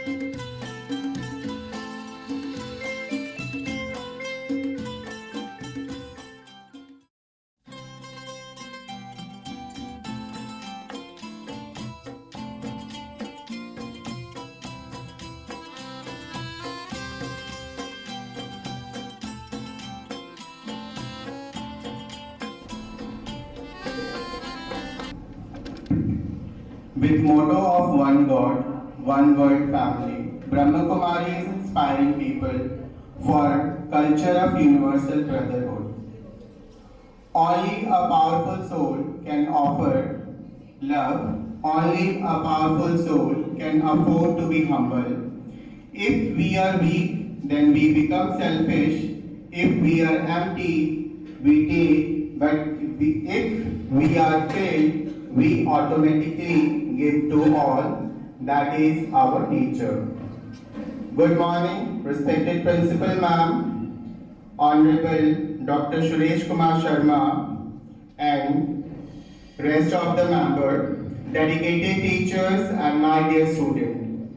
With motto of one God, one world family, Brahma Kumari is inspiring people for culture of universal brotherhood. Only a powerful soul can offer love. Only a powerful soul can afford to be humble. If we are weak, then we become selfish. If we are empty, we take. But if we are filled, we automatically give to all. That is our nature. Good morning, respected Principal Ma'am, Honorable Dr. Suresh Kumar Sharma, and rest of the member, dedicated teachers, and my dear student.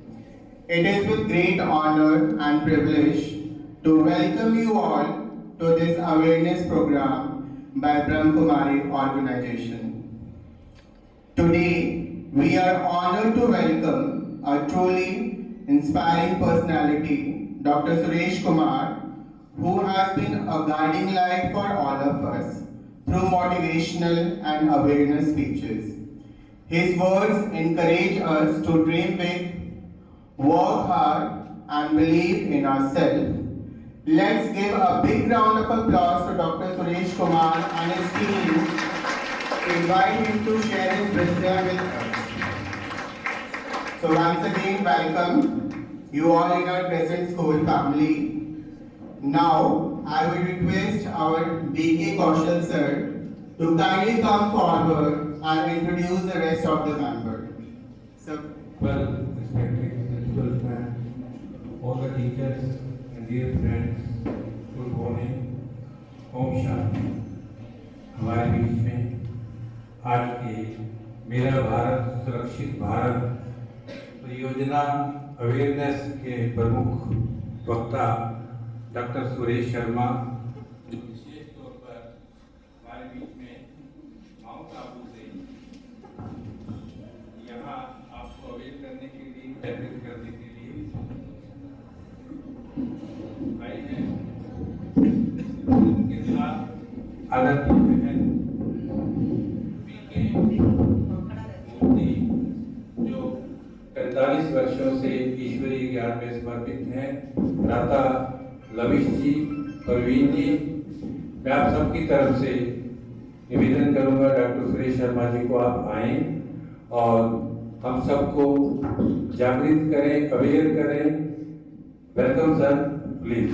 It is with great honor and privilege to welcome you all to this awareness program by Brahma Kumari organization. Today, we are honored to welcome a truly inspiring personality, Dr. Suresh Kumar, who has been a guiding light for all of us through motivational and awareness speeches. His words encourage us to dream big, work hard, and believe in ourselves. Let's give a big round of applause to Dr. Suresh Kumar and his team. Invite him to share his wisdom with us. So once again, welcome you all in our present school family. Now, I will request our DK Kaushal sir to kindly come forward and introduce the rest of the members. So, Well, respected principal and all the teachers and dear friends, good morning, Om Shanti. हमारे बीच में आज के मेरा भारत सुरक्षित भारत परियोजना awareness के प्रमुख वक्ता डॉक्टर सुरेश शर्मा जो विशेष तौर पर हमारे बीच में माउंट आबू से यहाँ आपको अवेयर करने के लिए जागृत करने के लिए आए हैं। उनके साथ आदरणीय बहन पीके मूर्ति जो 45 वर्षों से ईश्वरीय ज्ञान में समर्पित हैं, भ्राता लविश जी, परवीन जी, मैं आप सबकी तरफ से निवेदन करूंगा डॉक्टर सुरेश शर्मा जी को आप आए और हम सबको जागृत करें, अवेयर करें। Welcome sir, please.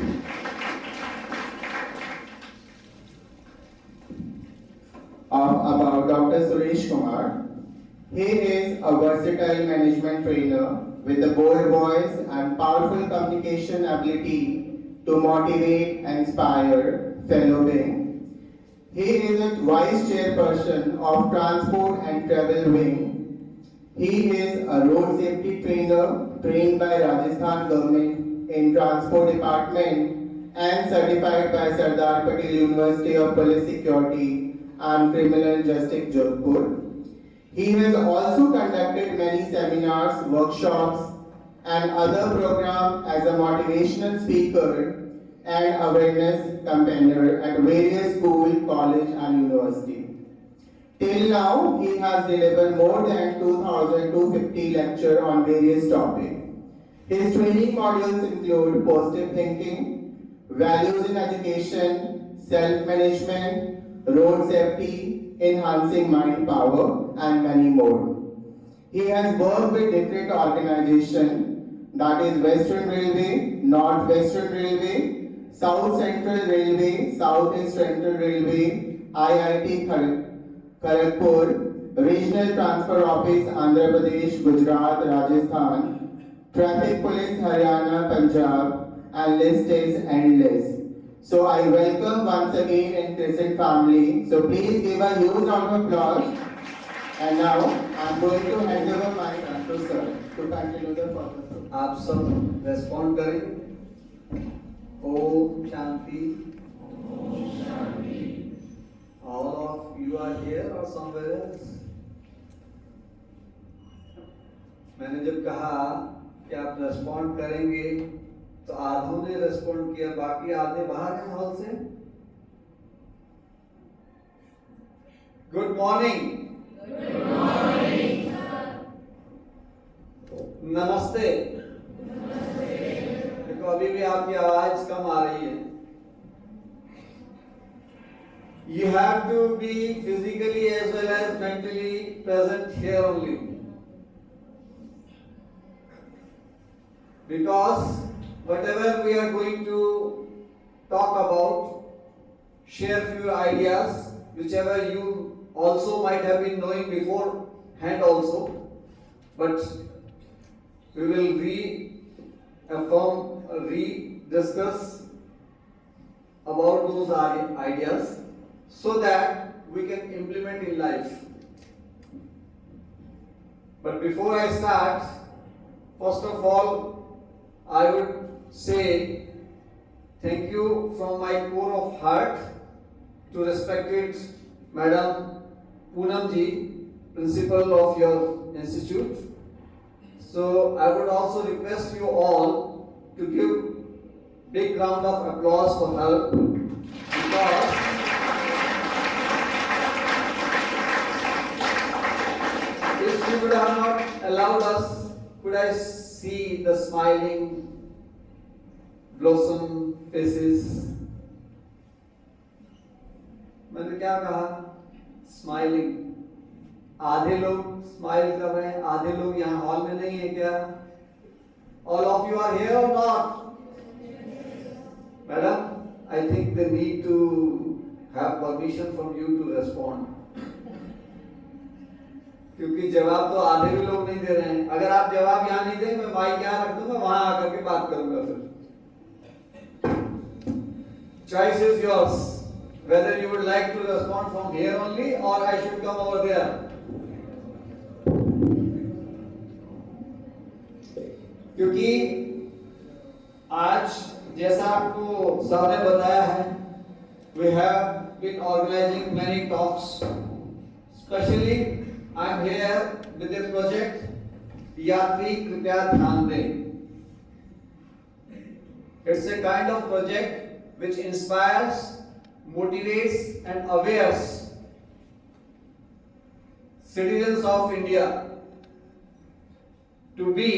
About Dr. Suresh Kumar, he is a versatile management trainer with a bold voice and powerful communication ability to motivate and inspire fellow beings. He is a vice chairperson of Transport and Travel Wing. He is a road safety trainer trained by Rajasthan government in Transport Department and certified by Sardar Patel University of Police Security and Criminal Justice Jodhpur. He has also conducted many seminars, workshops, and other programs as a motivational speaker and awareness campaigner at various schools, college, and university. Till now, he has delivered more than 2,250 lectures on various topics. His training modules include positive thinking, values in education, self-management, road safety, enhancing mind power, and many more. He has worked with different organizations, that is Western Railway, North Western Railway, South Central Railway, South East Central Railway, IIT Kharagpur, Regional Transfer Office, Andhra Pradesh, Gujarat, Rajasthan, Traffic Police, Haryana, Punjab, and list is endless. So I welcome once again in Crescent family. So please give a huge round of applause And now I'm going to hand over my mic to sir to continue the further program. आप सब respond करें। Om Shanti. All of you are here or somewhere else? मैंने जब कहा कि आप respond करेंगे तो आधों ने रेस्पॉन्ड किया, बाकी आधे बाहर हैं हॉल से। Good morning. नमस्ते। देखो अभी भी आपकी आवाज कम आ रही है। You have to be physically as well as mentally present here only, because whatever we are going to talk about, share few ideas whichever you also might have been knowing beforehand also, but we will re-discuss about those ideas so that we can implement in life. But before I start, first of all, I would say thank you from my core of heart to respected Madam Poonam ji, principal of your institute. So I would also request you all to give big round of applause for her, because if she would have not allowed us, could I see the smiling blossom faces? मैंने क्या कहा? Smiling. आधे लोग smile कर रहे हैं, आधे लोग यहाँ हॉल में नहीं है क्या? All of you are here or not? Madam, I think they need to have permission from you to respond. क्योंकि जवाब तो आधे भी लोग नहीं दे रहे हैं। अगर आप जवाब यहाँ नहीं देंगे, मैं माइक यहाँ रख दूंगा, वहां आकर के बात करूंगा फिर। Choice is yours, whether you would like to respond from here only or I should come over there. क्योंकि आज जैसा आपको सर ने बताया है, we have been organizing many talks, especially I am here with a project यात्री कृपया ध्यान दें। It's a kind of project which inspires, motivates and awares citizens of India to be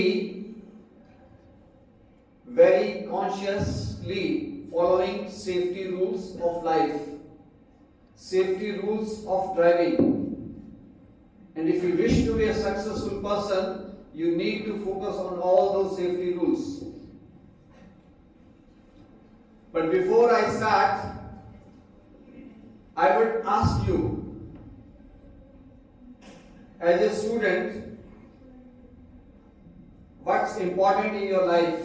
very consciously following safety rules of life, safety rules of driving. And if you wish to be a successful person, you need to focus on all those safety rules. But before I start, I would ask you, as a student, what's important in your life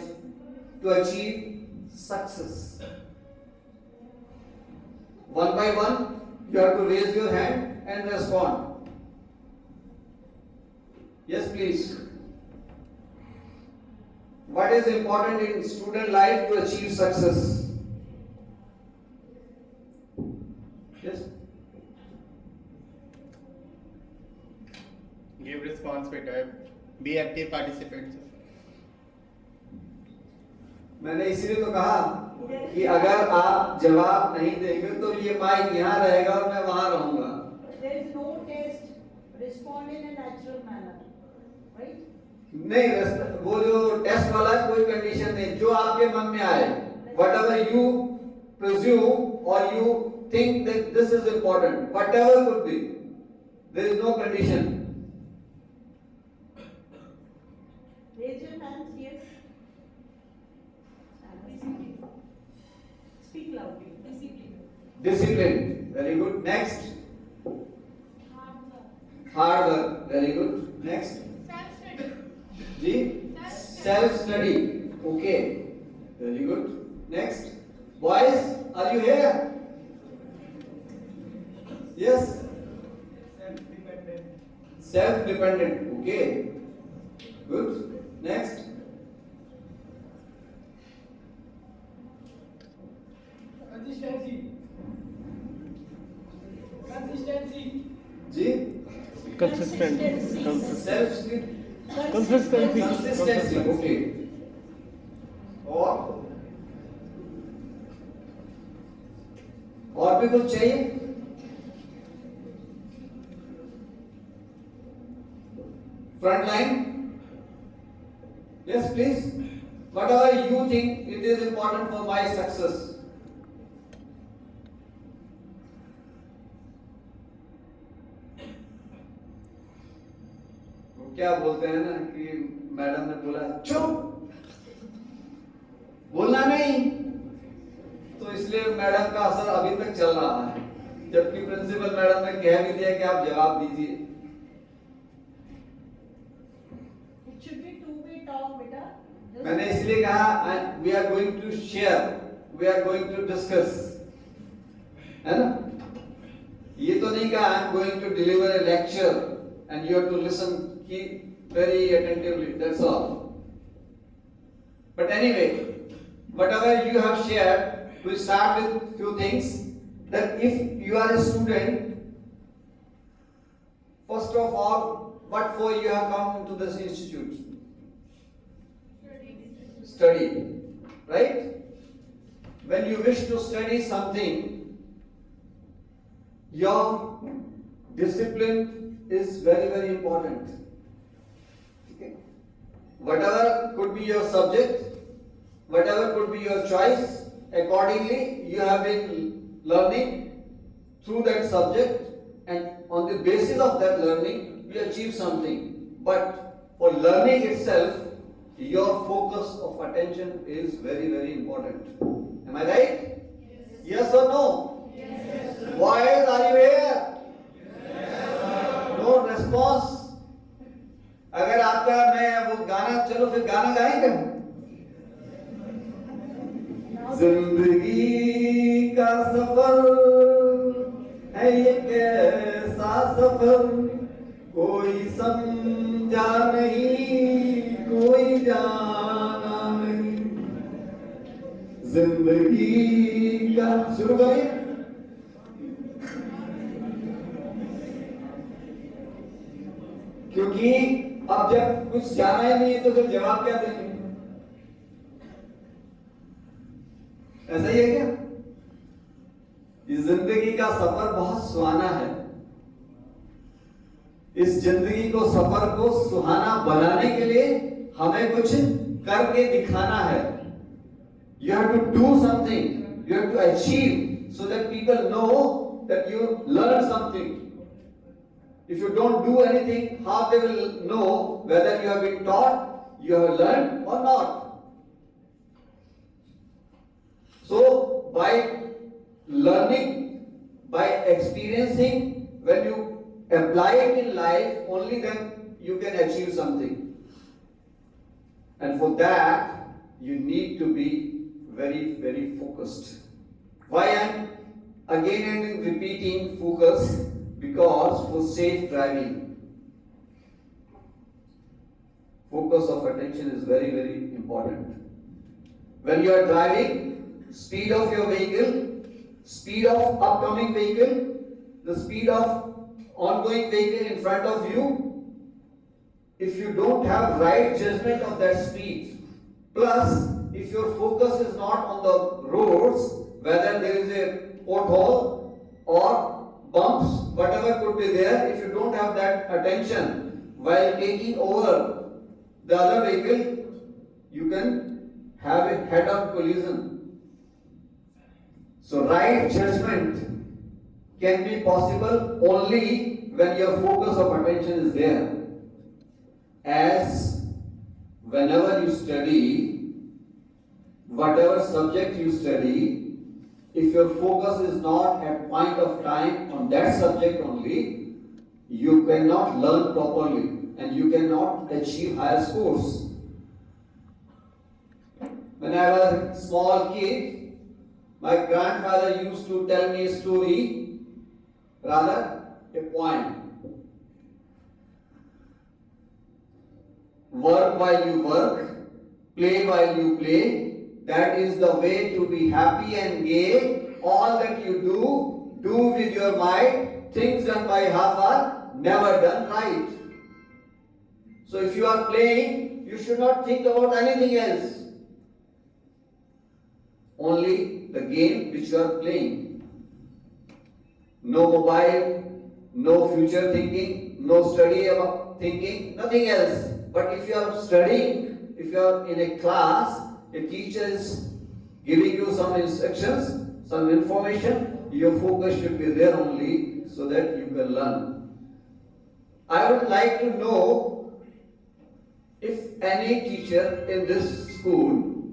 to achieve success? One by one, you have to raise your hand and respond. Yes, please. What is important in student life to achieve success? Yes. Give response better. Be active participants. मैंने इसीलिए तो कहा कि अगर आप जवाब नहीं देंगे तो ये माइक यहाँ रहेगा और मैं वहां रहूंगा। There is no test. Respond in a natural manner, right? नहीं, वो जो टेस्ट वाला कोई कंडीशन नहीं, जो आपके मन में आए, whatever you presume or you think that this is important, whatever could be, there is no condition. Raise your hands, yes. Speak loudly. Discipline, very good. Next. Hard work, very good. Next. Ji, self study, okay, very good. Next. Boys, are you here? Yes. self-dependent. Okay, good. Next. Consistency. Consistency. G. Consistency. Self. Consistency. Consistency. Okay. और भी कुछ चाहिए? Front line. Yes, please. Whatever you think it is important for my success. वो क्या बोलते हैं ना कि मैडम ने बोला चुप, बोलना नहीं, तो इसलिए मैडम का असर अभी तक चल रहा है, जबकि प्रिंसिपल मैडम ने कह भी दिया कि आप जवाब दीजिए। It should be two way talk, beta. मैंने इसलिए कहा we are going to share, we are going to discuss, है ना? ये तो नहीं कहा I am going to deliver a lecture and you have to listen की very attentively, that's all. But anyway, whatever you have shared, we start with few things. That if you are a student, first of all, what for you have come to this institute? Study, right? When you wish to study something, your discipline is very, very important. Okay? Whatever could be your subject, whatever could be your choice, accordingly you have been learning through that subject, and on the basis of that learning you achieve something. But for learning itself, your focus of attention is very, very important. Am I right? Yes or no? Yes. Why are you here? No response. अगर आपका मैं वो गाना, चलो फिर गाना गाएंगे। जिंदगी का सफर है ये कैसा सफर, कोई समझा नहीं, कोई जाना नहीं। जिंदगी का, शुरू करिए। क्योंकि अब जब कुछ जाना ही नहीं है तो फिर जवाब क्या देंगे? ऐसा ही है क्या? इस जिंदगी का सफर बहुत सुहाना है। इस जिंदगी को, सफर को सुहाना बनाने के लिए हमें कुछ करके दिखाना है। You have to do something, you have to achieve, so that people know that you learn something. If you don't do anything, how they will know whether you have been taught, you have learned or not? So, by learning, by experiencing, when you apply it in life, only then you can achieve something. And for that, you need to be very, very focused. Why I am again and repeating focus? Because for safe driving, focus of attention is very, very important. When you are driving, speed of your vehicle, speed of upcoming vehicle, the speed of ongoing vehicle in front of you, if you don't have right judgment of that speed, plus if your focus is not on the roads, whether there is a pothole or bumps, whatever could be there, if you don't have that attention while taking over the other vehicle, you can have a head-on collision. So right judgment can be possible only when your focus of attention is there. As whenever you study, whatever subject you study, if your focus is not at point of time on that subject only, you cannot learn properly and you cannot achieve higher scores. When I was a small kid, my grandfather used to tell me a story, rather a poem. work while you work, play while you play. That is the way to be happy and gay. All that you do with your mind. Things done by half are never done right. So if you are playing, you should not think about anything else. Only the game which you are playing. No mobile, no future thinking, no study about thinking, nothing else. But if you are studying, if you are in a class, a teacher is giving you some instructions, some information, your focus should be there only so that you can learn. I would like to know if any teacher in this school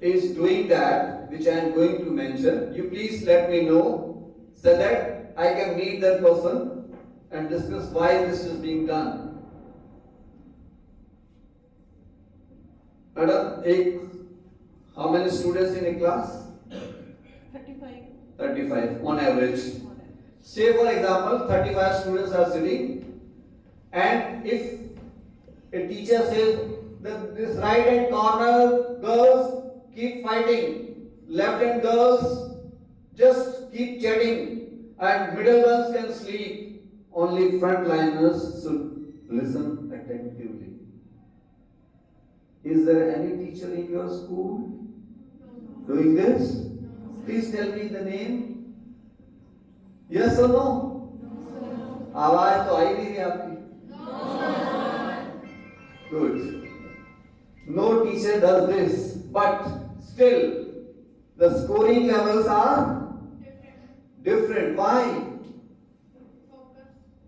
is doing that which I am going to mention. You please let me know so that I can meet that person and discuss why this is being done. Madam, how many students in a class? 35. 35 on average. Say for example, 35 students are sitting, and if a teacher says that this right hand corner girls keep fighting, left hand girls just keep chatting, and middle ones can sleep, only frontliners should listen attentively. Is there any teacher in your school doing this? Please tell me the name. Yes or no? आवाज तो आई नहीं रही आपकी. Good. No teacher does this, but still the scoring levels are different. Why?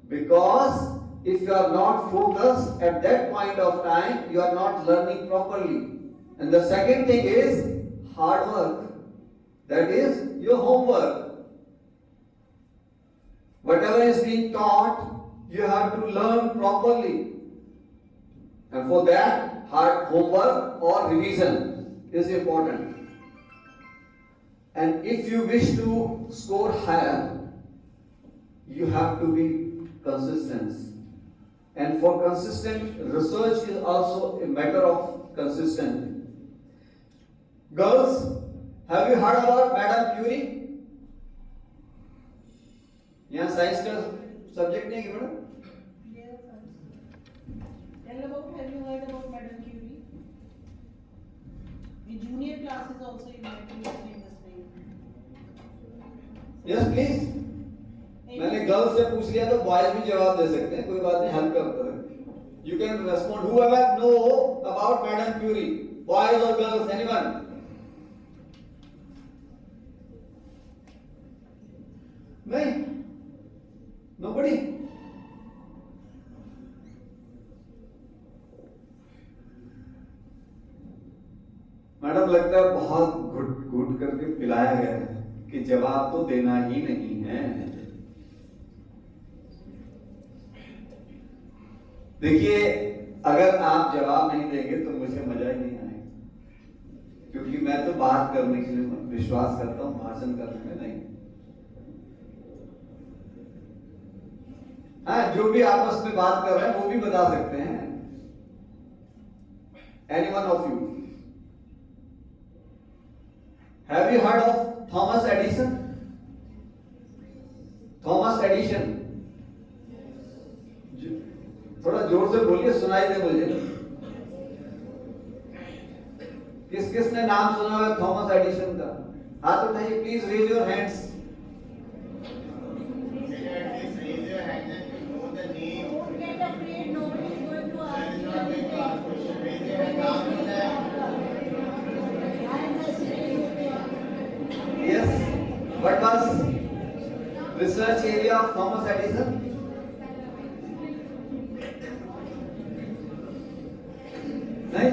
Because if you are not focused at that point of time, you are not learning properly. And the second thing is hard work. That is your homework. Whatever is being taught, you have to learn properly. And for that, hard homework or revision is important. And if you wish to score higher, you have to be consistent. And for consistent, research is also a matter of consistent. Girls, have you heard about Madame Curie? यहाँ science का subject नहीं है madam? Tell about, have you heard about Madame Curie? In junior classes also you might be listening this name. Yes, please. मैंने girls से पूछ लिया तो boys भी जवाब दे सकते हैं, कोई बात नहीं, हेल्प करता है. You can respond. Whoever know about Madame Curie, boys or girls, anyone? नहीं. Nobody. मैडम लगता है बहुत घुट घुट करके पिलाया गया है कि जवाब तो देना ही नहीं है. देखिए, अगर आप जवाब नहीं देंगे तो मुझे मजा ही नहीं आएगा, क्योंकि मैं तो बात करने के लिए विश्वास करता हूं, भाषण करने में नहीं. हाँ, जो भी आपस में बात कर रहे हैं वो भी बता सकते हैं. Any one of you? Have you heard of Thomas Edison? Thomas Edison. थोड़ा जोर से बोलिए, सुनाई दे मुझे. किस किस ने नाम सुना है थॉमस एडिसन का? हाथ उठाइए please. Raise your hands. Don't get afraid, nobody is going to ask you anything. I am listening. Yes. What was research area of Thomas Edison? नहीं?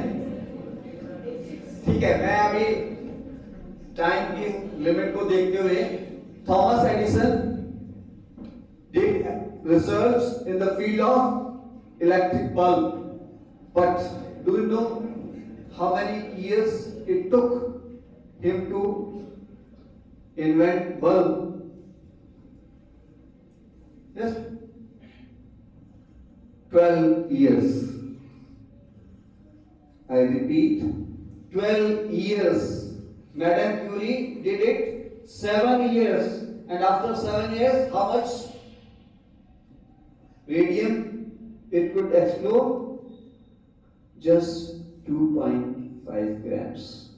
ठीक है, मैं अभी टाइम की लिमिट को देखते हुए, Thomas Edison did research in the field of electric bulb, but do you know how many years it took him to invent bulb? Yes, 12 years. I repeat, 12 years. Madame Curie did it 7 years. And after 7 years, how much radium it could explode? Just 2.5 grams.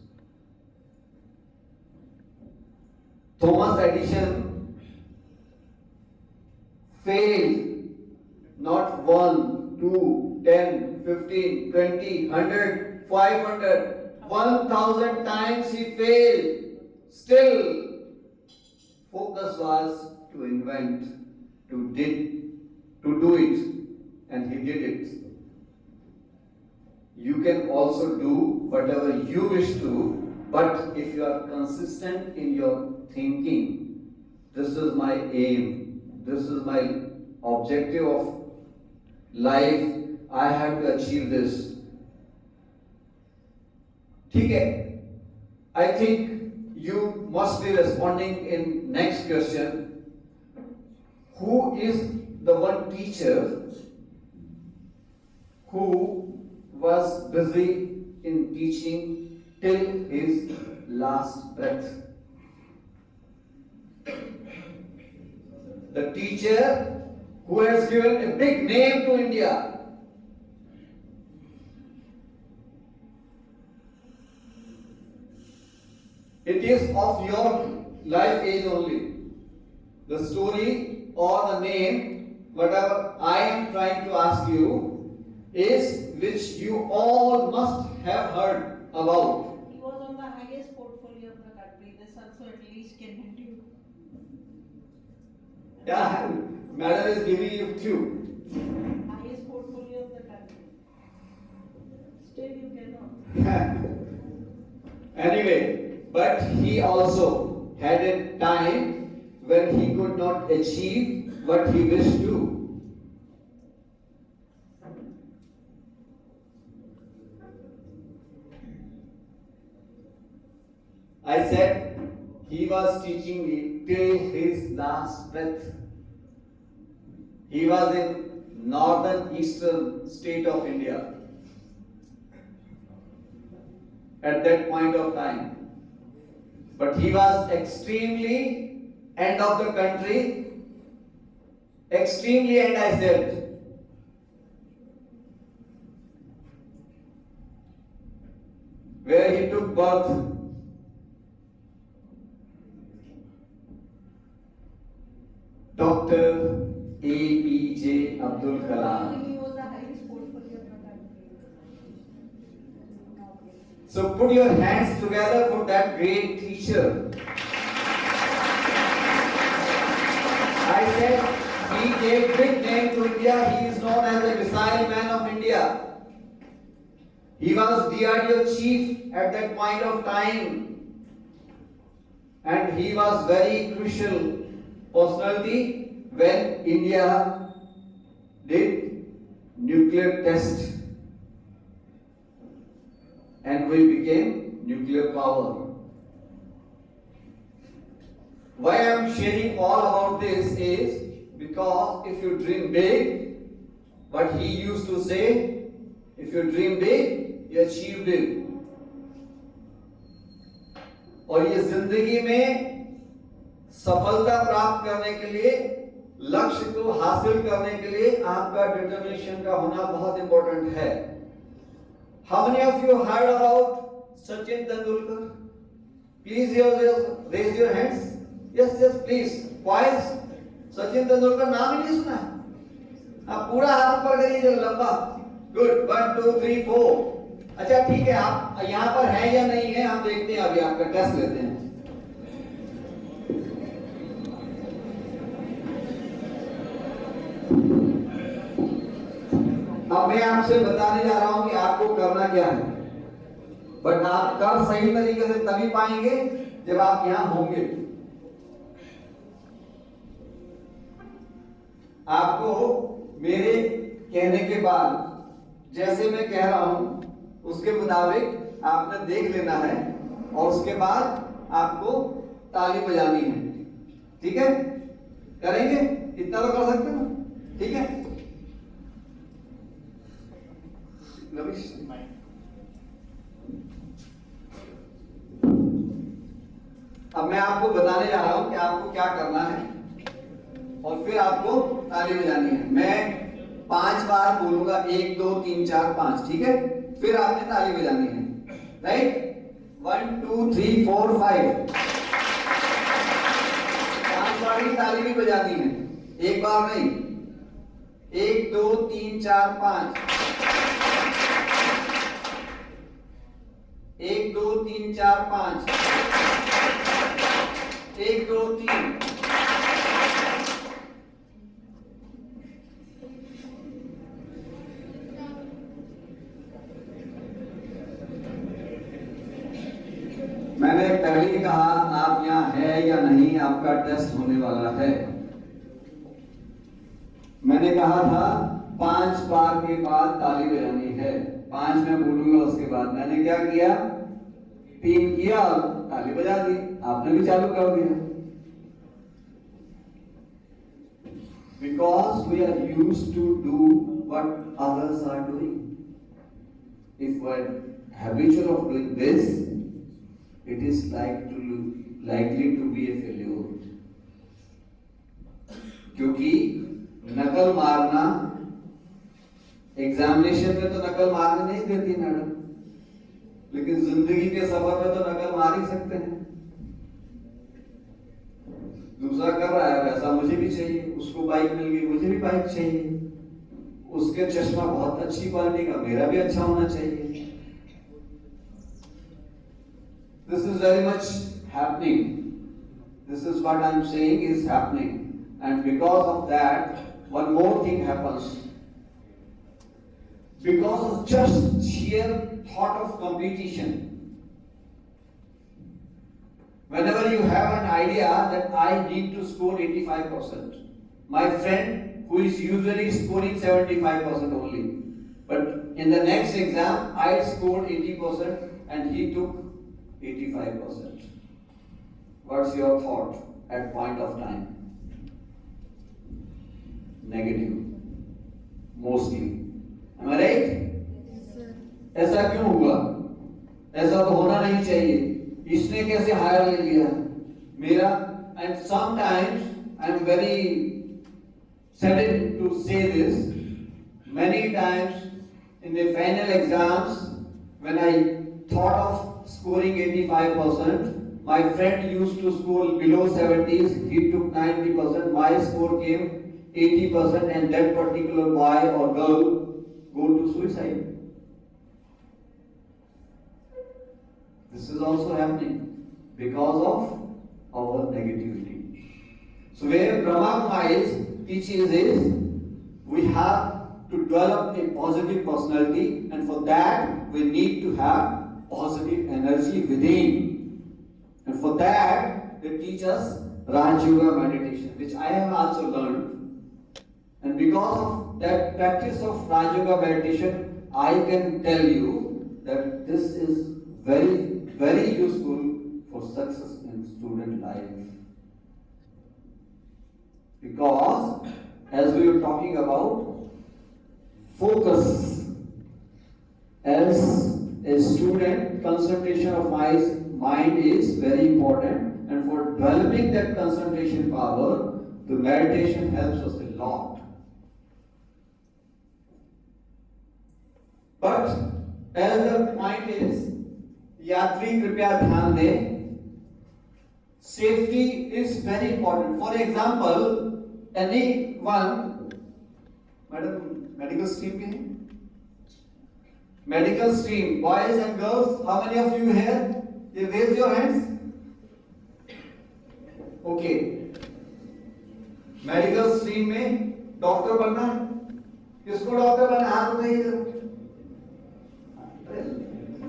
Thomas Edison failed not 1, 2, 10, 15, 20, 100, 500, 1000 times he failed. Still, focus was to invent, to do it, and he did it. You can also do whatever you wish to, but if you are consistent in your thinking, this is my aim, this is my objective of life, I have to achieve this. Okay, I think you must be responding in next question. Who is the one teacher who was busy in teaching till his last breath? The teacher who has given a big name to India. It is of your life age only. The story or the name, whatever I am trying to ask you, is which you all must have heard about. He was on the highest portfolio of the country. This also at least can hint you. Yeah, madam is giving you two. Highest portfolio of the country. Still you cannot. Anyway, but he also had a time when he could not achieve what he wished to. I said he was teaching me till his last breath. He was in northern eastern state of India at that point of time. But he was extremely end of the country, extremely end, I said. Where he took birth. Dr. APJ Abdul Kalam. He was the highest portfolio of the country. So put your hands together for that great teacher. I said he gave big name to India. He is known as the missile man of India. He was DRDO chief at that point of time. And he was very crucial personality when India did nuclear test. And we became nuclear power. Why I am sharing all about this is because if you dream big, what he used to say, if you dream big, you achieve big. और ये जिंदगी में सफलता प्राप्त करने के लिए, लक्ष्य को हासिल करने के लिए आपका डिटर्मिनेशन का होना बहुत इंपॉर्टेंट है. How many of you heard about Sachin Tendulkar? Please raise your hands. Yes, please. Why? Sachin Tendulkar नाम ही नहीं सुना. आप पूरा हाथ ऊपर करिए जरा लंबा. Good. 1, 2, 3, 4. अच्छा ठीक है, आप यहाँ पर है या नहीं है हम देखते हैं. अभी आपका टेस्ट लेते हैं. अब मैं आपसे बताने जा रहा हूं कि आपको करना क्या है. बट आप कर सही तरीके से तभी पाएंगे जब आप यहां होंगे. आपको मेरे कहने के बाद जैसे मैं कह रहा हूं उसके मुताबिक आपने देख लेना है और उसके बाद आपको ताली बजानी है. ठीक है, करेंगे? इतना तो कर सकते हो. ठीक है रविश. अब मैं आपको बताने जा रहा हूं कि आपको क्या करना है और फिर आपको ताली बजानी है। मैं 5 बार बोलूंगा, 1 2 3 4 5, ठीक है? फिर आपने ताली बजानी है, राइट? 1 2 3 4 5, 5 बार की ताली भी बजानी है, एक बार नहीं। 1 2 3 4 5, 1 2 3 4 5, 1 2 3। मैंने पहले ही कहा आप यहाँ है या नहीं, आपका टेस्ट होने वाला है। मैंने कहा था 5 बार के बाद ताली बजानी है, 5 मैं बोलूंगा उसके बाद। मैंने क्या किया, 3 किया और ताली बजा दी, आपने भी चालू कर दिया। Because we are used to do what others are doing. If we are habitual of doing this, it is likely to be a failure. क्योंकि नकल मारना, एग्जामिनेशन में तो नकल मारने नहीं देती मैडम, लेकिन जिंदगी के सफर में तो नकल मार ही सकते हैं। दूसरा कर रहा है वैसा मुझे भी चाहिए, उसको बाइक मिल गई मुझे भी बाइक चाहिए, उसके चश्मा बहुत अच्छी क्वालिटी का, मेरा भी अच्छा होना चाहिए। This is very much happening. This is what I am saying is happening, and because of that, one more thing happens. Because of just sheer thought of competition. Whenever you have an idea that I need to score 85%, my friend who is usually scoring 75% only, but in the next exam I scored 80% and he took 85%. What's your thought at point of time? Negative, mostly. Am I right? ऐसा क्यों हुआ? ऐसा तो होना नहीं चाहिए, इसने कैसे हायर ले लिया मेरा? And sometimes I am very saddened to say this. Many times in the final exams, when I thought of scoring 85%, my friend used to score below 70s, he took 90%, my score came 80%, and that particular boy or girl go to suicide. This is also happening because of our negativity. So where Brahma Kumaris teaches is, we have to develop a positive personality, and for that we need to have positive energy within. And for that they teach us Raj Yoga meditation, which I have also learned. And because of that practice of Raj Yoga meditation, I can tell you that this is very, very useful for success in student life. Because as we were talking about focus, as a student, concentration of mind is very important, and for developing that concentration power, the meditation helps us a lot. But as the point is, यात्री कृपया ध्यान दें, safety is very important. For example, anyone, madam, medical stream में, medical stream, boys and girls, how many of you here? You raise your hands. Okay. Medical stream में doctor बनना है, किसको doctor बनना? हाथ उठाइए।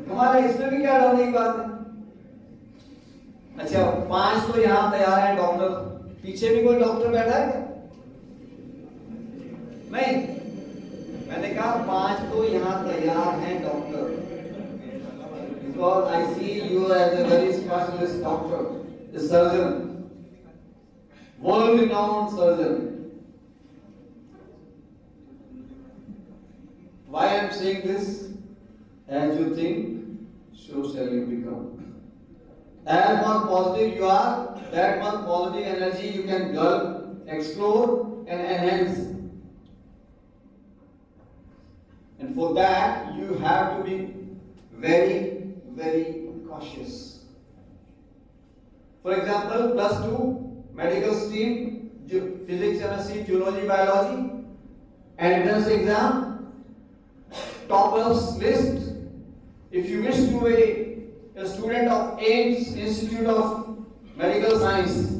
तुम्हारे इसमें भी क्या डरने की बात है? अच्छा, 5 तो यहाँ तैयार हैं डॉक्टर, पीछे भी कोई डॉक्टर बैठा है क्या? नहीं, मैंने कहा 5 तो यहाँ तैयार हैं doctor, because I see you as a very specialist doctor, a surgeon, world renowned surgeon. Why I am saying this? As you think, so shall you become. as much positive you are, that much positive energy you can gulp, explore, and enhance. And for that, you have to be very, very cautious. For example, plus 2 medical stream, physics, chemistry, geology, biology, entrance exam, toppers list. If you wish to be a student of AIMS Institute of Medical Science,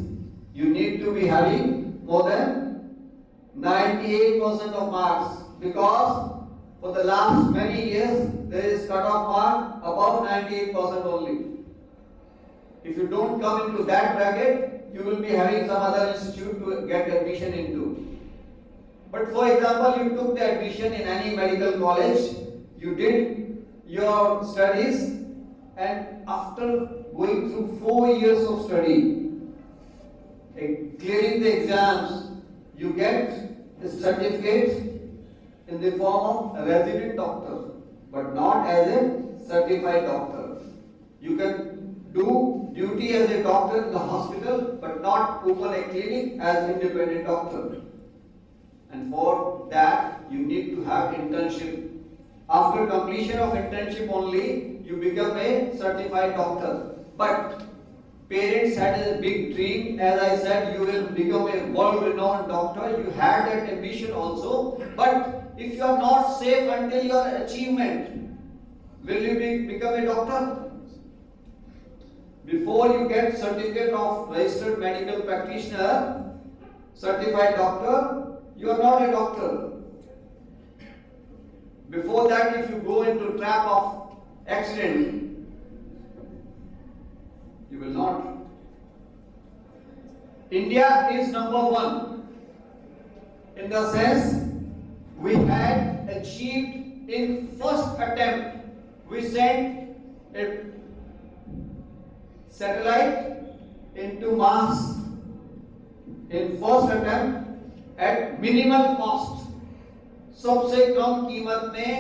you need to be having more than 98% of marks, because for the last many years there is cut-off mark above 98% only. If you don't come into that bracket, you will be having some other institute to get admission into. But for example, you took the admission in any medical college, you did your studies, and after going through 4 years of study, clearing the exams, you get a certificate in the form of a resident doctor, but not as a certified doctor. You can do duty as a doctor in the hospital, but not open a clinic as independent doctor. And for that, you need to have internship. After completion of internship only, you become a certified doctor. But parents had a big dream. As I said, you will become a world-renowned doctor. You had that ambition also. But if you are not safe until your achievement, will you become a doctor? Before you get certificate of registered medical practitioner, certified doctor, you are not a doctor. Before that, if you go into trap of accident, you will not. India is number 1 in the sense we had achieved in first attempt. We sent a satellite into Mars in first attempt at minimal cost. सबसे कम कीमत में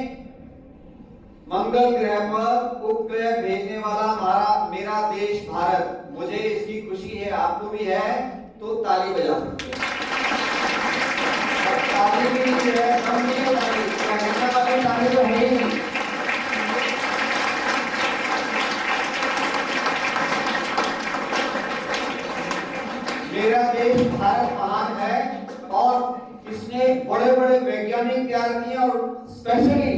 मंगल ग्रह पर उपग्रह भेजने वाला मेरा देश भारत। मुझे इसकी खुशी है, आपको भी है, तो ताली बजा सकते हैं। ताली भी नहीं है, हम नहीं ताली तो है ही नहीं। मेरा देश भारत महान है और इसने बड़े बड़े वैज्ञानिक तैयार किए, और स्पेशली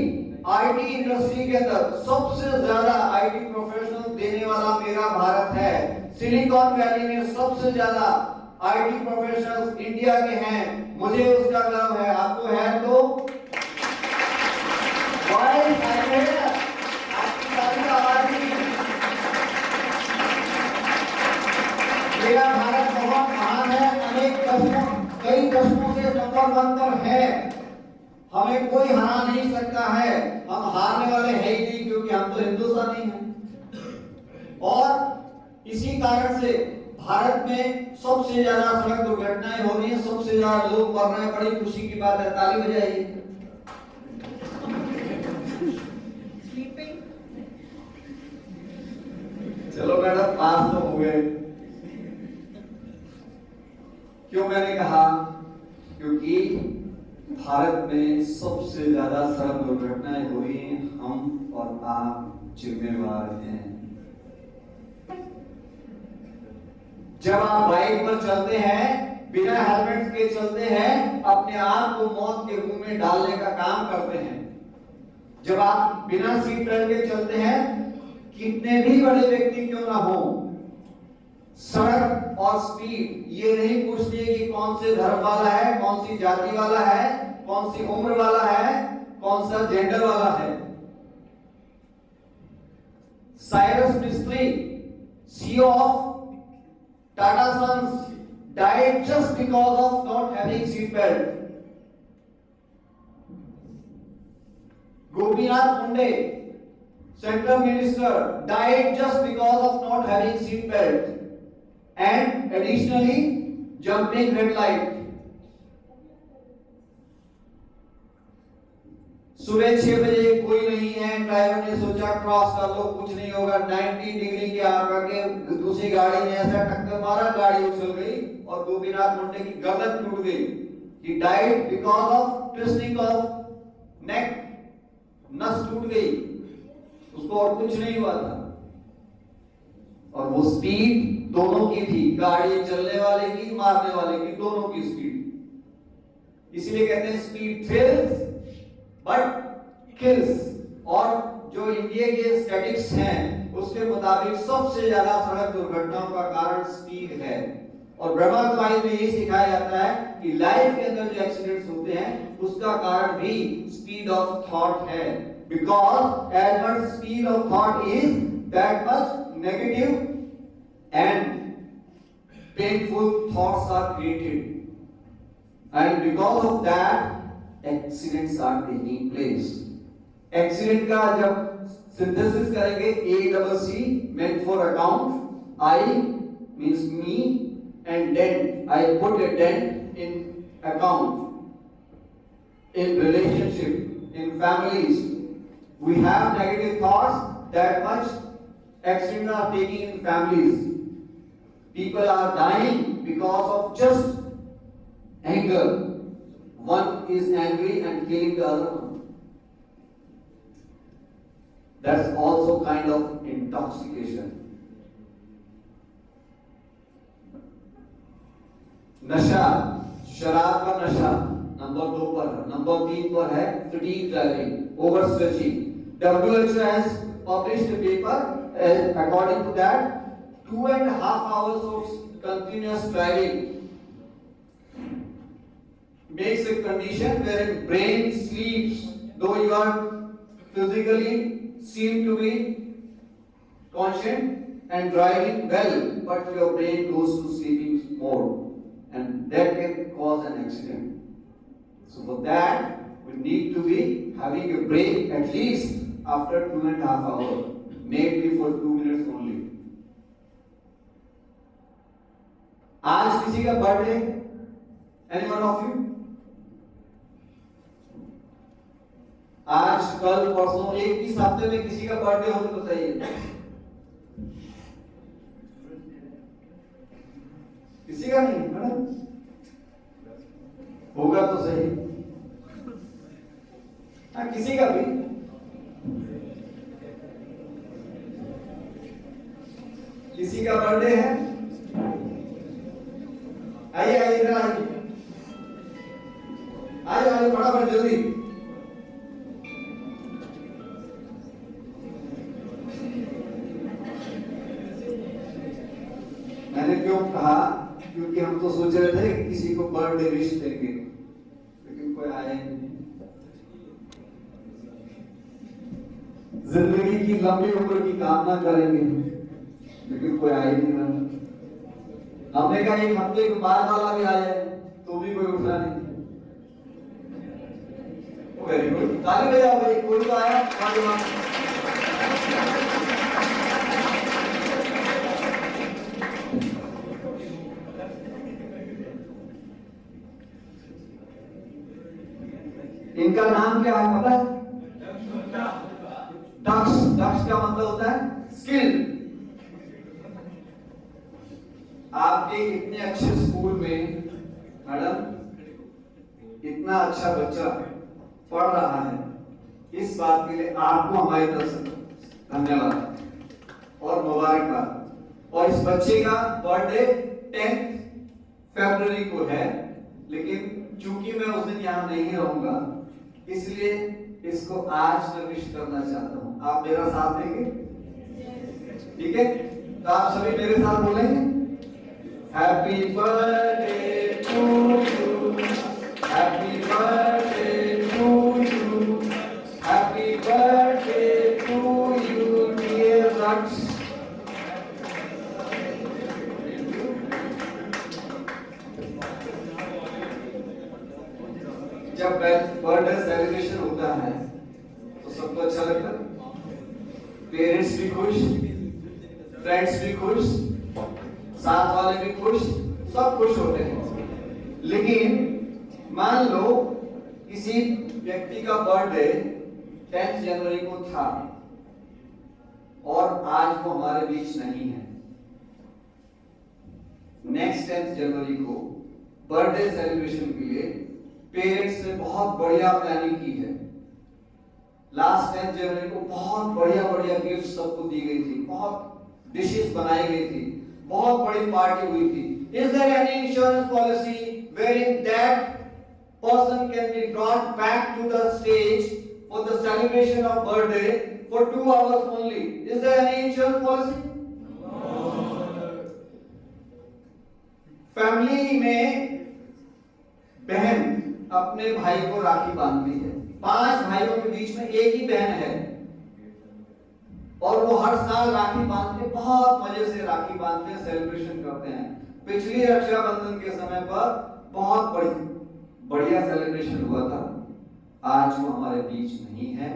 आईटी इंडस्ट्री के अंदर सबसे ज्यादा आईटी प्रोफेशनल देने वाला मेरा भारत है। सिलिकॉन वैली में सबसे ज्यादा आईटी प्रोफेशनल्स इंडिया के हैं, मुझे उसका गर्व है, आपको है तो आपकी ताली का आवाज नहीं। मेरा भारत बहुत महान है, कई दशकों से नंबर 1 पर है, हमें कोई हरा नहीं सकता है, हम हारने वाले हैं ही नहीं, क्योंकि हम तो हिंदुस्तानी हैं। और इसी कारण से भारत में सबसे ज्यादा सड़क दुर्घटनाएं हो रही हैं, सबसे ज्यादा लोग मर रहे हैं, बड़ी खुशी की बात है, ताली बजाइए। चलो मैडम, पास तो हो गए। क्यों मैंने कहा? क्योंकि भारत में सबसे ज्यादा सड़क दुर्घटनाएं हो रही हैं, हम और आप जिम्मेवार हैं। जब आप बाइक पर चलते हैं, बिना हेलमेट के चलते हैं, अपने आप को मौत के मुंह में डालने का काम करते हैं। जब आप बिना सीट बेल्ट के चलते हैं, कितने भी बड़े व्यक्ति क्यों ना हो, सड़क और स्पीड ये नहीं पूछती है कि कौन से धर्म वाला है, कौन सी जाति वाला है, कौन सी उम्र वाला है, कौन सा जेंडर वाला है। साइरस मिस्त्री, CEO of Tata Sons, died just because of not having seat belt. Gopinath Munde, Central Minister, died just because of not having seat belt. And additionally, jumping red light. सुबह 6 बजे कोई नहीं है, driver ने सोचा cross कर लो, कुछ नहीं होगा, 90 डिग्री के आकर के दूसरी गाड़ी ने ऐसा टक्कर मारा, गाड़ी उछल गई और गोपीनाथ मुंडे की गर्दन टूट गई। He died because of twisting of neck, नस टूट गई, उसको और कुछ नहीं हुआ था। और वो स्पीड दोनों की थी, गाड़ी चलने वाले की, मारने वाले की, दोनों की स्पीड। इसीलिए कहते हैं स्पीड थ्रिल्स बट किल्स। और जो इंडिया के स्टैटिस्टिक्स हैं उसके मुताबिक सबसे ज्यादा सड़क दुर्घटनाओं का कारण स्पीड है। और ब्रह्मा कुमारी में ये सिखाया जाता है कि लाइफ के अंदर जो एक्सीडेंट्स होते हैं उसका कारण भी स्पीड ऑफ थॉट है। Because as much speed of thought is that much negative and painful thoughts are created, and because of that accidents are taking place. Accident का जब सिंथेसिस करेंगे, ACC meant for account, I means me, and dent, I put a dent in account, in relationship, in families. We have negative thoughts, that much accidents are taking in families. People are dying because of just anger. One is angry and killing the other one. That's also kind of intoxication. नशा, शराब का नशा number 2 पर है। Number 3 पर है fatigue driving, overstretching. WHO has published a paper, according to that 2.5 hours of continuous driving makes a condition wherein brain sleeps, though you are physically seem to be conscient and driving well, but your brain goes to sleeping mode, and that can cause an accident. So for that, we need to be having a break at least after 2.5 hours, maybe for 2 minutes only. आज किसी का birthday? Anyone of you? आज, कल, परसों, एक इस हफ्ते में किसी का बर्थडे हो तो बताइए। किसी का नहीं मैडम? होगा तो सही। हाँ, किसी का भी। किसी का बर्थडे है? आइए आइए इधर आइए, आइए आइए फटाफट जल्दी। मैंने क्यों कहा? क्योंकि हम तो सोच रहे थे कि किसी को बर्थडे विश देंगे, लेकिन कोई आया ही नहीं। जिंदगी की लंबी उम्र की कामना करेंगे, लेकिन कोई आया ही नहीं। हमने कहा एक हफ्ते के बाद वाला भी आया है, तो भी कोई उठा नहीं। वेरी गुड, ताली बजाओ भाई, कोई तो आया। इनका नाम क्या है पता है? दक्ष। दक्ष का मतलब होता है स्किल। आपके इतने अच्छे स्कूल में मैडम इतना अच्छा बच्चा पढ़ रहा है, इस बात के लिए आपको हमारी तरफ से धन्यवाद और मुबारकबाद। और इस बच्चे का बर्थडे 10 फरवरी को है, लेकिन चूंकि मैं उस दिन यहाँ नहीं रहूंगा, इसलिए इसको आज मैं विश करना चाहता हूँ। आप मेरा साथ देंगे? ठीक है, तो आप सभी मेरे साथ बोलेंगे, happy birthday to you, happy birthday to you, happy birthday to you dear Daksh. जब बर्थडे सेलिब्रेशन होता है तो सबको अच्छा लगता है, पेरेंट्स भी खुश, फ्रेंड्स भी खुश, साथ वाले भी खुश, सब खुश होते हैं। लेकिन मान लो किसी व्यक्ति का बर्थडे 10 जनवरी को था और आज वो हमारे बीच नहीं है। नेक्स्ट 10 जनवरी को बर्थडे सेलिब्रेशन के लिए पेरेंट्स ने बहुत बढ़िया प्लानिंग की है। लास्ट 10 जनवरी को बहुत बढ़िया बढ़िया गिफ्ट सबको दी गई थी, बहुत डिशेस बनाई गई थी, बहुत बड़ी पार्टी हुई थी। Is there any insurance policy wherein that person can be brought back to the stage for the celebration of birthday for 2 hours only? Is there any insurance policy? Family में बहन अपने भाई को राखी बांधती है। 5 भाइयों के बीच में एक ही बहन है और वो हर साल राखी बांधते, बहुत मजे से राखी बांधते हैं, सेलिब्रेशन करते हैं। पिछली रक्षाबंधन के समय पर बहुत बढ़िया सेलिब्रेशन हुआ था। आज वो हमारे बीच नहीं है।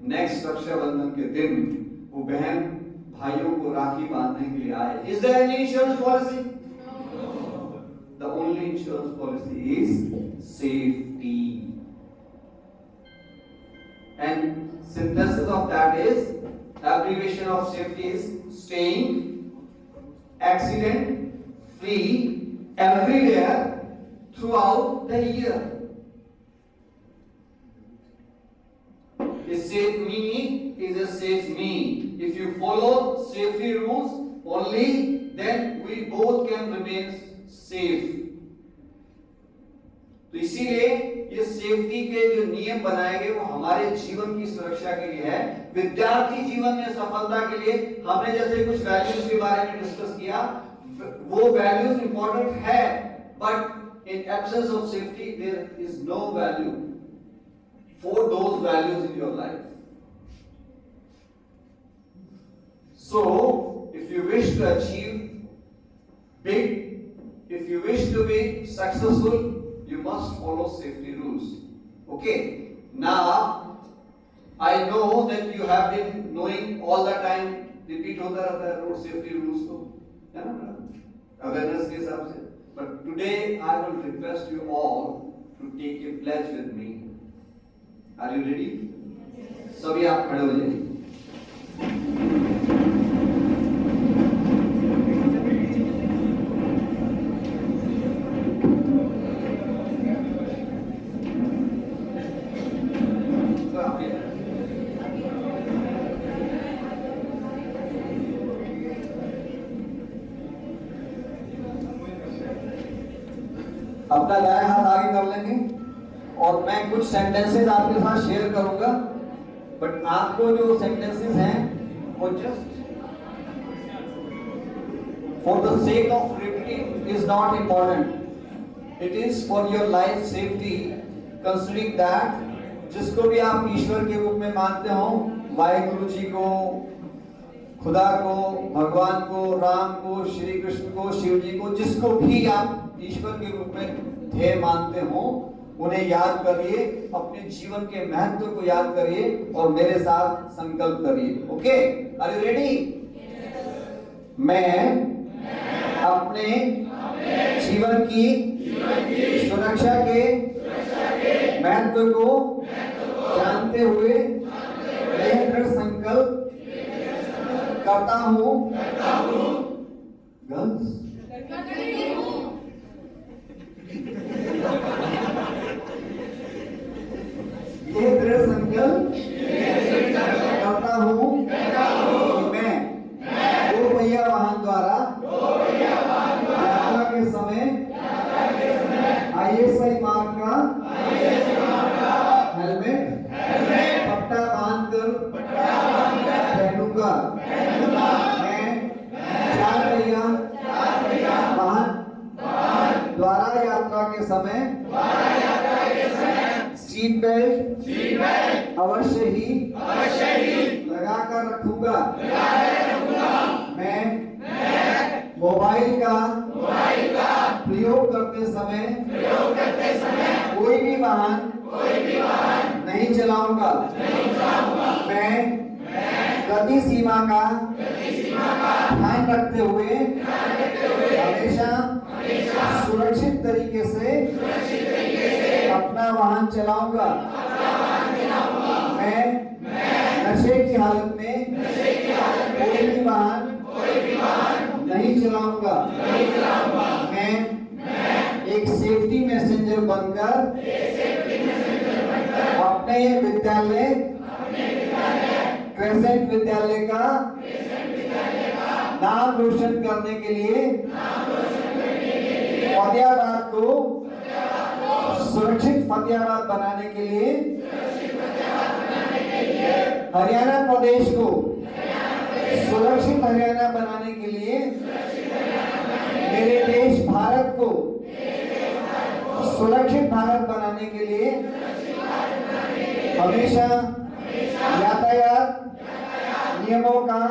नेक्स्ट रक्षाबंधन के दिन वो बहन भाइयों को राखी बांधने के लिए आए। Is there any insurance policy? The only insurance policy is safety. And synthesis of that is, abbreviation of safety is staying accident free everywhere throughout the year. A safe me is a safe me. If you follow safety rules only, then we both can remain safe. तो इसीलिए ये safety के जो नियम बनाए गए वो हमारे जीवन की सुरक्षा के लिए है। विद्यार्थी जीवन में सफलता के लिए हमने जैसे कुछ वैल्यूज के बारे में डिस्कस किया, वो वैल्यूज इंपॉर्टेंट है, but in absence of safety there is no value for those values in your life. So if you wish to achieve big, if you wish to be successful, you must follow safety rules. Okay, now I know that you have been knowing all the time, repeat होता रहता है road safety rules को, है ना, awareness के हिसाब से। But today I will request you all to take a pledge with me. Are you ready? सभी आप खड़े हो जाइए। अपना दायां हाथ आगे कर लेंगे और मैं कुछ सेंटेंसेस आपके साथ शेयर करूंगा, बट आपको जो सेंटेंसेस हैं वो just for the sake of repeating is not important, it is for your life safety, considering that जिसको भी आप ईश्वर के रूप में मानते हो, वाहिगुरु जी को, खुदा को, भगवान को, राम को, श्री कृष्ण को, शिव जी को, जिसको भी आप ईश्वर के रूप में ध्येय मानते हो, उन्हें याद करिए, अपने जीवन के महत्व को याद करिए और मेरे साथ संकल्प करिए। Okay, are you ready? मैं अपने जीवन की सुरक्षा के महत्व को जानते हुए यह दृढ़ संकल्प करता हूँ, गर्ल्स, यह दृढ़ संकल्प करता हूँ कि मैं 2 पहिया वाहन द्वारा यात्रा के समय ISI मार्क का हेलमेट पट्टा बांधकर पहनूंगा। मैं 4 पहिया वाहन द्वारा यात्रा के समय सीट बेल्ट अवश्य ही लगा कर रखूंगा। मैं मोबाइल का प्रयोग करते समय कोई भी वाहन नहीं चलाऊंगा। मैं गति सीमा का ध्यान रखते हुए हमेशा सुरक्षित तरीके से अपना वाहन चलाऊंगा। मैं नशे की हालत में कोई भी वाहन नहीं चलाऊंगा। मैं एक सेफ्टी मैसेंजर बनकर अपने विद्यालय क्रेसेंट विद्यालय का नाम रोशन करने के लिए फतेहाबाद को सुरक्षित फतेहाबाद बनाने के लिए हरियाणा प्रदेश को सुरक्षित हरियाणा बनाने के लिए मेरे देश भारत को सुरक्षित भारत बनाने के लिए हमेशा यातायात नियमों का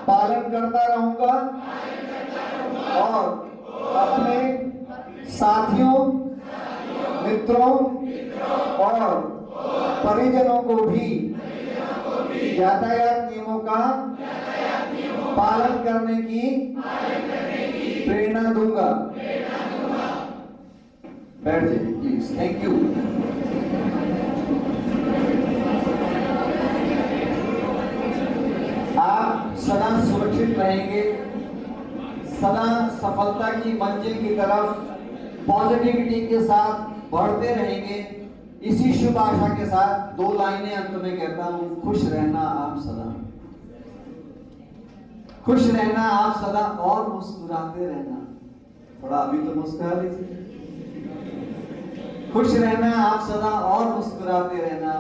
पालन करता रहूंगा और अपने साथियों, मित्रों और परिजनों को भी यातायात नियमों का पालन करने की प्रेरणा दूंगा। बैठ जाइए प्लीज। Thank you. आप सदा सुरक्षित रहेंगे, सदा सफलता की मंजिल की तरफ पॉजिटिविटी के साथ बढ़ते रहेंगे। इसी शुभ आशा के साथ दो लाइनें अंत में कहता हूं। खुश रहना आप सदा, खुश रहना आप सदा और मुस्कुराते रहना। थोड़ा अभी तो मुस्कुरा लीजिए। खुश रहना आप सदा और मुस्कुराते रहना।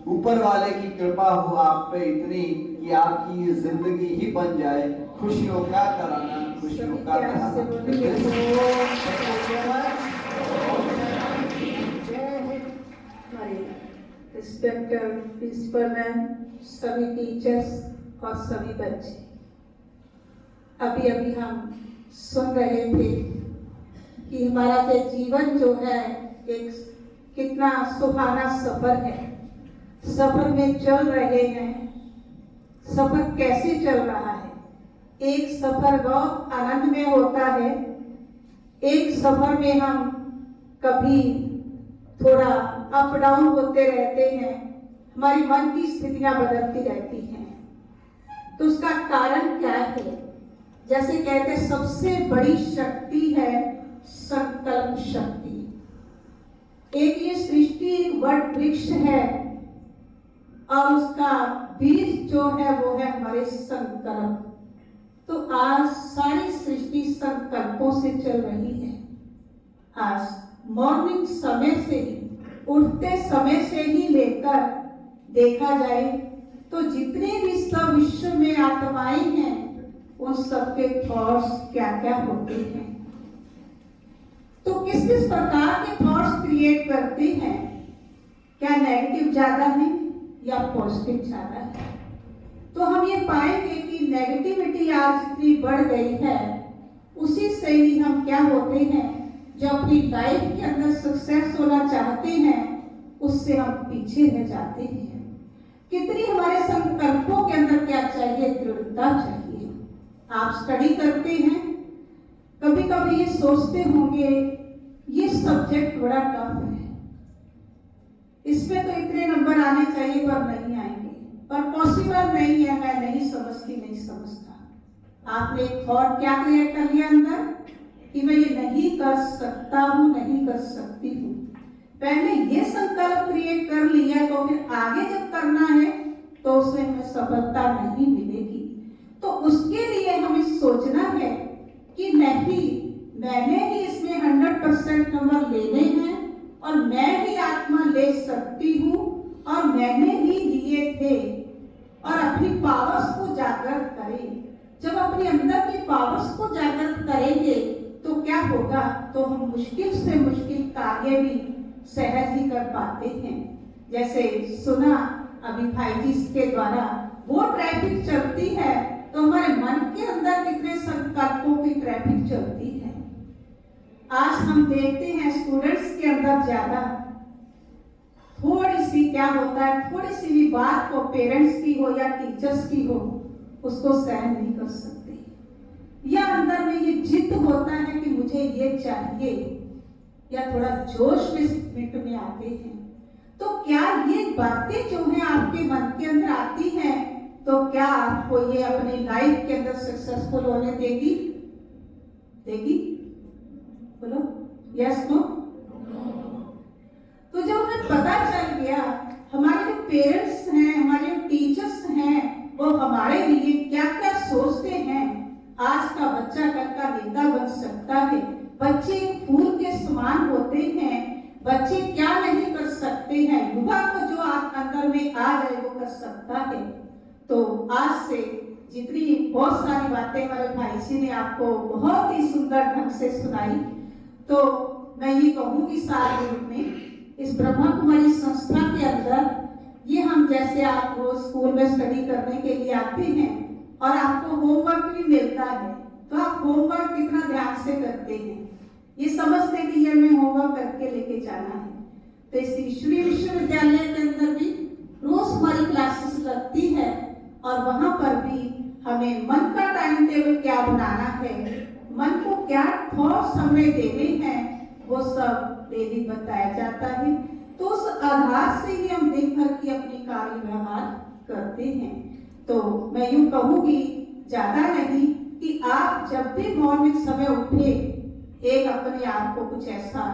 ऊपर वाले की कृपा हो आप पे इतनी कि आपकी ये जिंदगी ही बन जाए खुशियों का तराना, खुशियों का इंस्पेक्टर, प्रिंसिपल मैम, सभी टीचर्स और सभी बच्चे, अभी अभी हम सुन रहे थे कि हमारा ये जीवन जो है एक कितना सुहाना सफर है। सफर में चल रहे हैं। सफर कैसे चल रहा है? एक सफर बहुत आनंदमय होता है, एक सफर में हम कभी थोड़ा अप डाउन होते रहते हैं, हमारी मन की स्थितियां बदलती रहती हैं। तो उसका कारण क्या है? जैसे कहते हैं सबसे बड़ी शक्ति है संकल्प शक्ति। एक ये सृष्टि एक वट वृक्ष है और उसका बीज जो है वो है हमारे संकल्प। तो आज सारी सृष्टि संकल्पों से चल रही है। आज मॉर्निंग समय से ही, उठते समय से ही लेकर देखा जाए तो जितने भी सब विश्व में आत्माएं हैं उन सबके थॉट्स क्या क्या होते हैं। तो किस किस प्रकार के थॉट्स क्रिएट करते हैं? क्या नेगेटिव ज्यादा है या पॉजिटिव ज्यादा है? तो हम ये पाएंगे कि नेगेटिविटी आज जितनी बढ़ गई है उसी से ही हम क्या होते हैं, जो अपनी लाइफ के अंदर सक्सेस होना चाहते हैं उससे हम पीछे रह जाते हैं। कितनी हमारे संकल्पों के अंदर क्या चाहिए? दृढ़ता चाहिए। आप स्टडी करते हैं, कभी कभी ये सोचते होंगे ये सब्जेक्ट बड़ा टफ है, इसमें तो इतने नंबर आने चाहिए पर नहीं आएंगे, पर पॉसिबल नहीं है, मैं नहीं समझती, नहीं समझता। आपने एक थॉट क्या क्रिएट कर लिया अंदर कि मैं ये नहीं कर सकता हूं, नहीं कर सकती हूं। पहले ये संकल्प क्रिएट कर लिया तो फिर आगे जब करना है तो उसमें हमें सफलता नहीं मिलेगी। तो उसके लिए हमें सोचना है कि नहीं, मैंने ही इसमें 100% नंबर लेने हैं और मैं ही आत्मा ले सकती हूँ और मैंने ही लिए थे। और अपनी पावर्स को जागृत करें। जब अपने अंदर की पावर्स को जागृत करेंगे तो क्या होगा? तो हम मुश्किल से मुश्किल कार्य भी सहज ही कर पाते हैं। जैसे सुना अभी भाई जी के द्वारा, वो ट्रैफिक चलती है तो हमारे मन के अंदर कितने संकल्पों की ट्रैफिक चलती है। आज हम देखते हैं स्टूडेंट्स के अंदर ज्यादा थोड़ी सी क्या होता है, थोड़ी सी भी बात को पेरेंट्स की हो या टीचर्स की हो उसको सहन नहीं कर सकते, या अंदर में ये जिद होता है कि मुझे ये चाहिए, या थोड़ा जोश में आते हैं तो क्या ये बातें जो हैं आपके मन के अंदर आती हैं, तो क्या आपको ये अपनी लाइफ के अंदर सक्सेसफुल होने देगी? देगी? बोलो यस नो। तो जब हमें पता चल गया हमारे जो पेरेंट्स हैं, हमारे जो टीचर्स हैं, वो हमारे लिए क्या क्या सोचते हैं, आज का बच्चा कल का नेता बन सकता है, बच्चे फूल के समान होते हैं, बच्चे क्या नहीं कर सकते हैं, युवा को जो अंदर में आ जाए वो कर सकता है। तो आज से जितनी बहुत सारी बातें हमारे भाई जी ने आपको बहुत ही सुंदर ढंग से सुनाई, तो मैं ये कहूँगी सारे रूप में इस ब्रह्मा कुमारी संस्था के अंदर ये हम जैसे आप रोज स्कूल में स्टडी करने के लिए आते हैं और आपको होमवर्क भी मिलता है, तो आप होमवर्क कितना ध्यान से करते हैं, ये समझते कि ये हमें होमवर्क करके लेके जाना है। तो इस ईश्वरीय विश्वविद्यालय के अंदर भी रोज हमारी क्लासेस लगती है और वहां पर भी हमें मन का टाइम टेबल क्या बनाना है, मन को क्या थॉट्स हमें देने हैं, वो सब डेली बताया जाता है। तो उस आधार से ही हम दिन भर की अपनी कार्य व्यवहार करते हैं। तो मैं यूं कहूंगी ज्यादा नहीं कि आप जब भी मॉर्निंग समय उठे एक अपने आप को कुछ ऐसा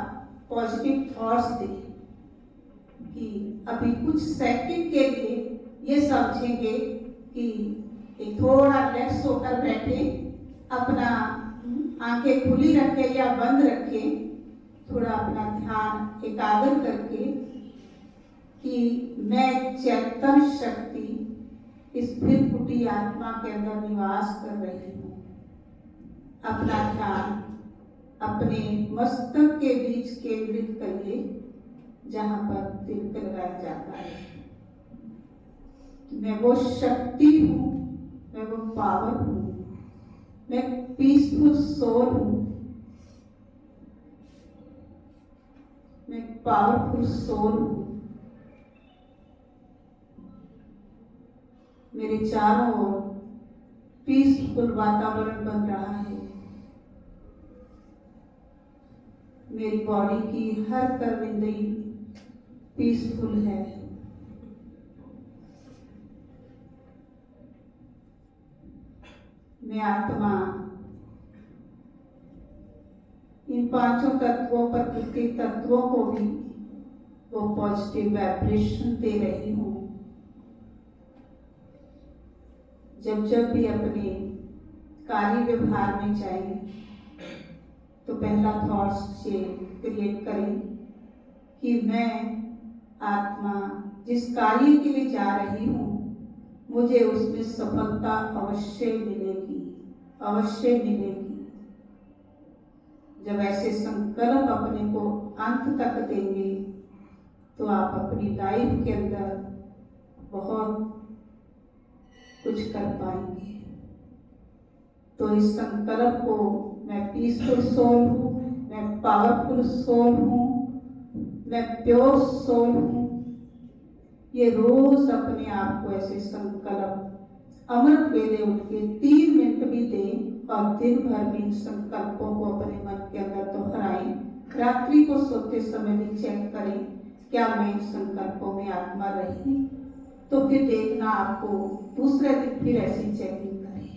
पॉजिटिव थॉट्स दें कि अभी कुछ सेकंड के लिए ये समझेंगे कि एक थोड़ा रिलैक्स होकर बैठे, अपना आंखें खुली रखें या बंद रखें, थोड़ा अपना ध्यान एकाग्र करके कि मैं चैतन्य शक्ति इस फिर फूटी आत्मा के अंदर निवास कर रही हूँ। अपना ध्यान अपने मस्तक के बीच केंद्रित करिए जहां पर तिल लगाया जाता है। मैं वो शक्ति हूँ, मैं वो पावर हूँ, मैं पीसफुल सोल हूँ, मैं पावरफुल सोल हूँ। मेरे चारों ओर पीसफुल वातावरण बन रहा है। मेरी बॉडी की हर कर्मेंद्रिय पीसफुल है। मैं आत्मा इन पांचों तत्वों पर प्रत्येक तत्वों को भी वो पॉजिटिव वाइब्रेशन दे रही हूँ। जब जब भी अपने कार्य व्यवहार में जाए तो पहला थॉट्स ये क्रिएट करें कि मैं आत्मा जिस कार्य के लिए जा रही हूँ मुझे उसमें सफलता अवश्य मिलेगी, अवश्य मिलेगी। जब ऐसे संकल्प अपने को अंत तक देंगे तो आप अपनी लाइफ के अंदर बहुत कुछ कर पाएंगे। तो इस संकल्प को मैं पीसफुल सोल हूँ, मैं पावरफुल सोल हूँ, मैं प्योर सोल हूँ, ये रोज अपने आप को ऐसे संकल्प अमृत वेले उठ के 3 मिनट भी दें और दिन भर भी इन संकल्पों को अपने मन के अंदर दोहराएं। रात्रि को सोते समय भी चेक करें क्या मैं इन संकल्पों में आत्मा रही, तो फिर देखना आपको दूसरे दिन फिर ऐसी चेकिंग करें।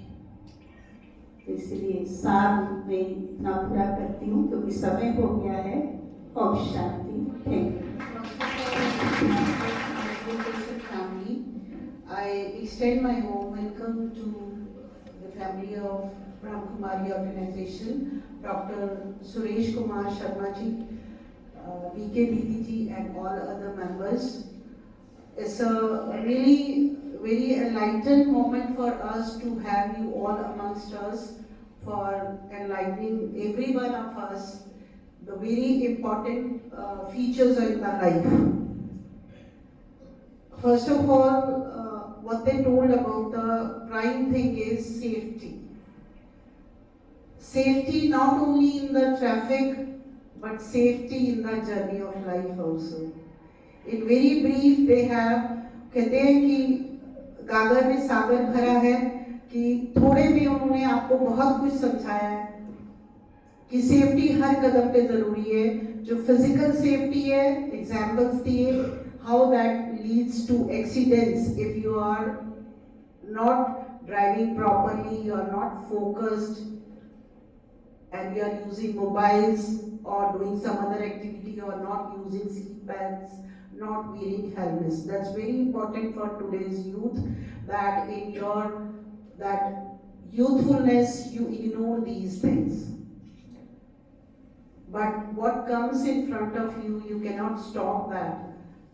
इसलिए सार में इतना पूरा करती हूँ क्योंकि समय हो गया है। ओम शांति। Thank family. I extend my warm welcome to the family of Brahma Kumari organization, Dr. Suresh Kumar Sharma ji, BK Didi ji and all other members. It's a really very enlightened moment for us to have you all amongst us for enlightening every one of us the very important features in our life. First of all, what they told about the prime thing is safety. Safety not only in the traffic, but safety in the journey of life also. In very brief, they have कहते हैं कि गागर में सागर भरा है, कि थोड़े में उन्होंने आपको बहुत कुछ समझाया है कि सेफ्टी हर कदम पे जरूरी है। जो फिजिकल सेफ्टी है, एग्जाम्पल्स दिए, how that leads to accidents if you are not driving properly, you are not focused, and you are using mobiles or doing some other activity or not using seat belts, not wearing helmets. That's very important for today's youth, that in your that youthfulness you ignore these things. But what comes in front of you, you cannot stop that.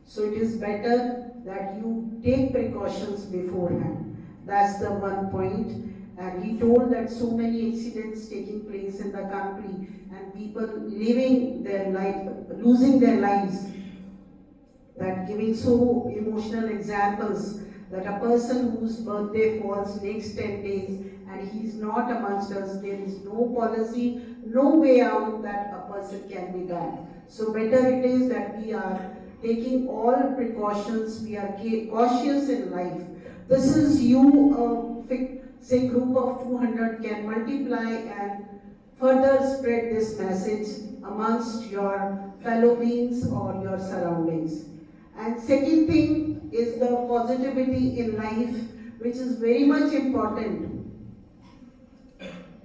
So it is better that you take precautions beforehand. That's the one point. And he told that so many accidents taking place in the country and people living their life, losing their lives, that giving so emotional examples that a person whose birthday falls next 10 days and he's not amongst us, there is no policy, no way out that a person can be back. So better it is that we are taking all precautions, we are cautious in life. This is you, say group of 200 can multiply and further spread this message amongst your fellow beings or your surroundings. And second thing is the positivity in life, which is very much important.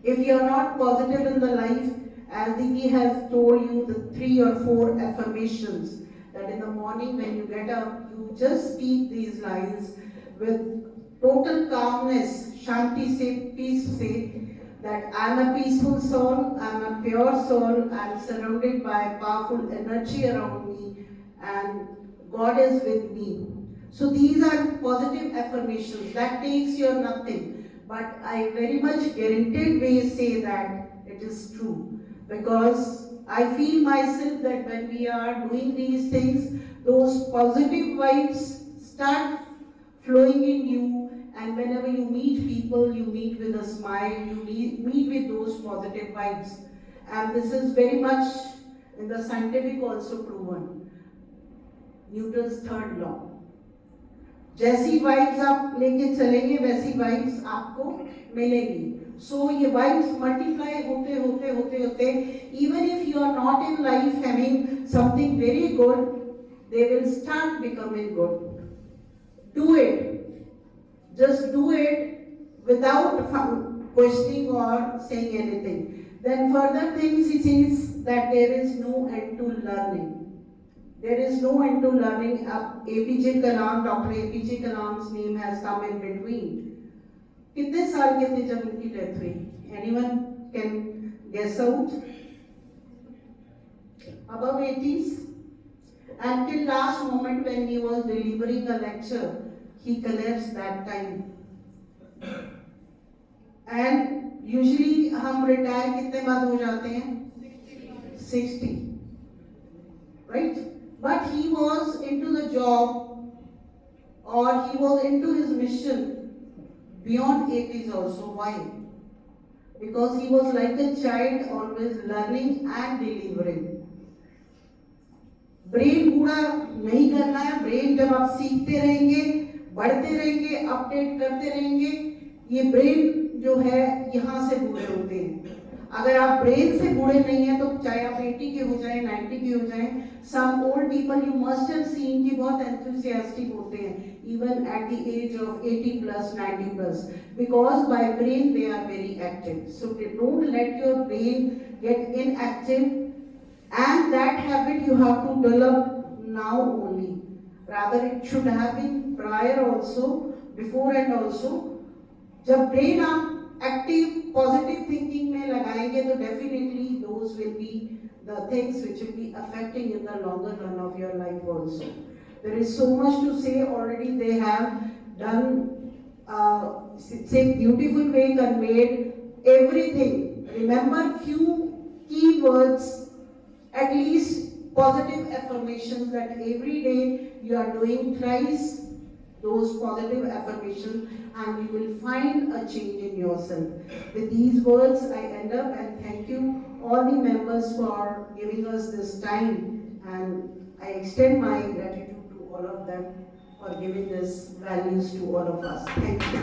If you are not positive in the life, as Diki has told you the 3 or 4 affirmations, that in the morning when you get up, you just speak these lines with total calmness, shanti se, peace se, that I am a peaceful soul, I am a pure soul, I am surrounded by powerful energy around me, and God is with me. So these are positive affirmations. That takes your nothing. But I very much guaranteed way say that it is true. Because I feel myself that when we are doing these things, those positive vibes start flowing in you, and whenever you meet people, you meet with a smile, you meet with those positive vibes. And this is very much in the scientific also proven. Newton's third law, जैसी vibes आप लेके चलेंगे वैसी vibes आपको मिलेगी. सो ये vibes multiply होते होते होते होते, even if you are not in life having something very good, they will start becoming good. Do it, just do it without questioning or saying anything. Then further things he says that there is no end to learning. There is no end to learning. APJ Kalam, Dr. APJ Kalam's name has come in between. कितने साल के थे जब उनकी death हुई? Anyone can guess out? Above 80s. Until last moment when he was delivering a lecture, he collapsed that time. And usually हम retire कितने बाद हो जाते हैं? 60. Right? But he was into the job, or he was into his mission beyond 80s also. Why? Because he was like a child, always learning and delivering. Brain बूढ़ा नहीं करना है. ब्रेन जब आप सीखते रहेंगे, बढ़ते रहेंगे, अपडेट करते रहेंगे, ये ब्रेन जो है यहाँ से बूढ़े होते हैं. अगर आप ब्रेन से बूढ़े नहीं हैं तो चाहे आप 80 के हो जाएं, 90 के हो जाएं, some old people you must have seen कि बहुत enthusiastic होते हैं even at the age of 80 plus, 90 plus, because by brain they are very active. So don't let your brain get inactive, and that habit you have to develop now only. Rather it should have been prior also, before and also. जब brain आप active positive thinking में लगाएंगे तो definitely those will be the things which will be affecting in the longer run of your life also. There is so much to say already. They have done say beautiful way conveyed everything. Remember few key words, at least positive affirmations that every day you are doing thrice those positive affirmations, and you will find a change in yourself. With these words, I end up, and thank you all the members for giving us this time, and I extend my gratitude to all of them for giving this values to all of us. Thank you.